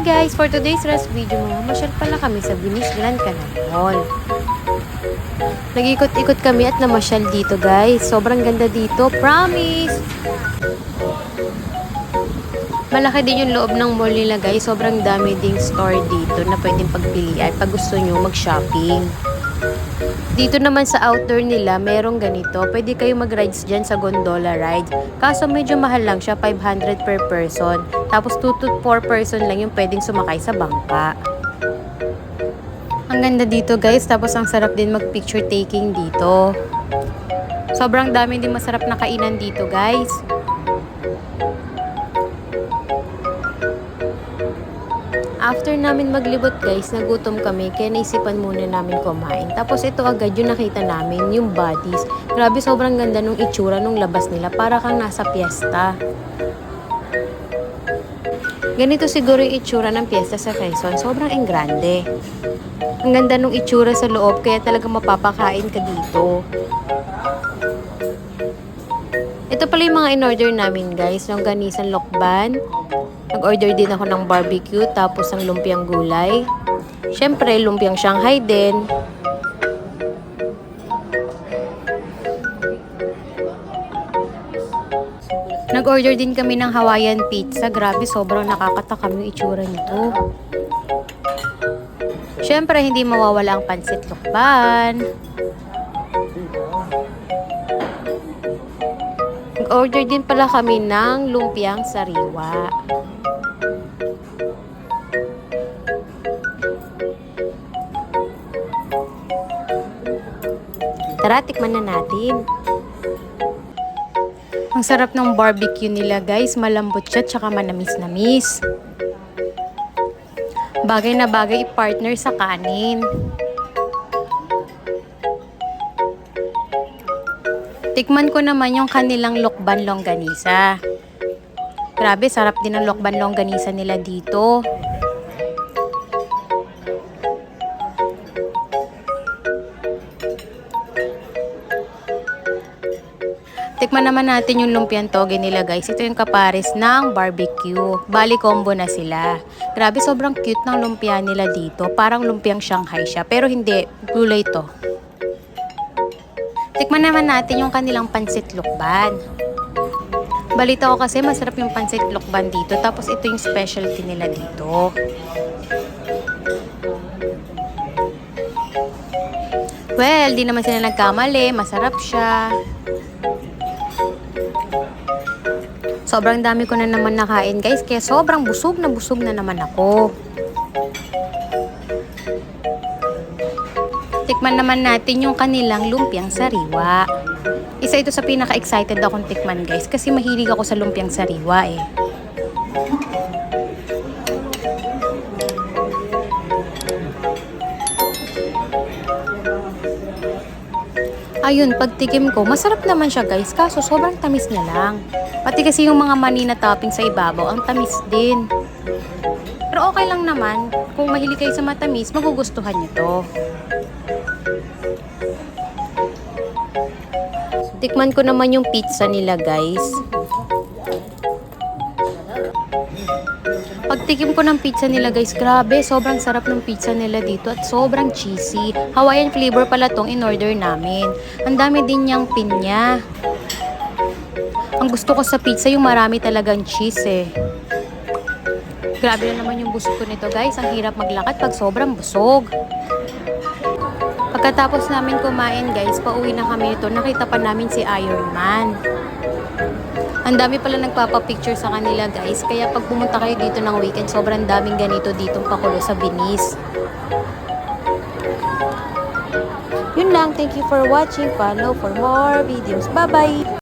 Hi guys! For today's rest video, mamasyal pala kami sa Venice Grand Canal Mall. Nag-ikot-ikot kami at namasyal dito guys. Sobrang ganda dito, promise! Malaki din yung loob ng mall nila guys. Sobrang dami ding store dito na pwedeng pagpilian pag gusto nyo mag-shopping. Dito naman sa outdoor nila, merong ganito. Pwede kayo mag-rides dyan sa gondola ride. Kaso medyo mahal lang siya, 500 per person. Tapos 2 to 4 person lang yung pwedeng sumakay sa bangka. Ang ganda dito guys, tapos ang sarap din mag-picture taking dito. Sobrang dami din masarap na kainan dito guys. After namin maglibot guys, nagutom kami kaya naisipan muna namin kumain. Tapos ito agad yung nakita namin, yung bodies. Grabe, sobrang ganda nung itsura nung labas nila, para kang nasa piyesta. Ganito siguro yung itsura ng piyesta sa Quezon, sobrang engrande. Ang ganda nung itsura sa loob, kaya talagang mapapakain ka dito. Ito pala yung mga in-order namin guys, longganisan lokban. Nag-order din ako ng barbecue, tapos ng lumpiang gulay. Syempre, lumpiang Shanghai din. Nag-order din kami ng Hawaiian pizza. Grabe, sobrang nakakatakam yung itsura nito. Syempre, hindi mawawala ang pansit lokban. Nag-order din pala kami ng lumpiang sariwa. Tara, tikman na natin. Ang sarap ng barbecue nila guys. Malambot siya, tsaka manamis-namis. Bagay na bagay i-partner sa kanin. Tikman ko naman yung kanilang lokban longganisa. Grabe, sarap din ang lokban longganisa nila dito. Tikman naman natin yung lumpiang toge nila guys. Ito yung kapares ng barbecue. Bali combo na sila. Grabe, sobrang cute ng lumpia nila dito. Parang lumpiang Shanghai siya. Pero hindi, gulay to. Tikman naman natin yung kanilang pansit lokban. Balita ko kasi masarap yung pansit lokban dito. Tapos ito yung specialty nila dito. Well, di naman sila nagkamali. Masarap siya. Sobrang dami ko na naman nakain guys, kaya sobrang busog na naman ako. Tikman naman natin yung kanilang lumpiang sariwa. Isa ito sa pinaka-excited akong tikman guys, kasi mahilig ako sa lumpiang sariwa eh. Ayun, pagtikim ko, masarap naman siya guys, kaso sobrang tamis na lang. Pati kasi yung mga mani na topping sa ibabaw, ang tamis din. Pero okay lang naman, kung mahilig kayo sa matamis, magugustuhan nyo to. Tikman ko naman yung pizza nila guys. Pagtikim ko ng pizza nila guys, grabe, sobrang sarap ng pizza nila dito at sobrang cheesy. Hawaiian flavor pala tong in-order namin. Ang dami din niyang pinya. Ang gusto ko sa pizza yung marami talagang cheese eh. Grabe na naman yung busog ko nito guys. Ang hirap maglakad pag sobrang busog. Pagkatapos namin kumain guys, pauwi na kami nito. Nakita pa namin si Iron Man. Ang dami pala nagpapapicture sa kanila guys. Kaya pag pumunta kayo dito ng weekend, sobrang daming ganito ditong pakulo sa Venice. Yun lang. Thank you for watching. Follow for more videos. Bye-bye!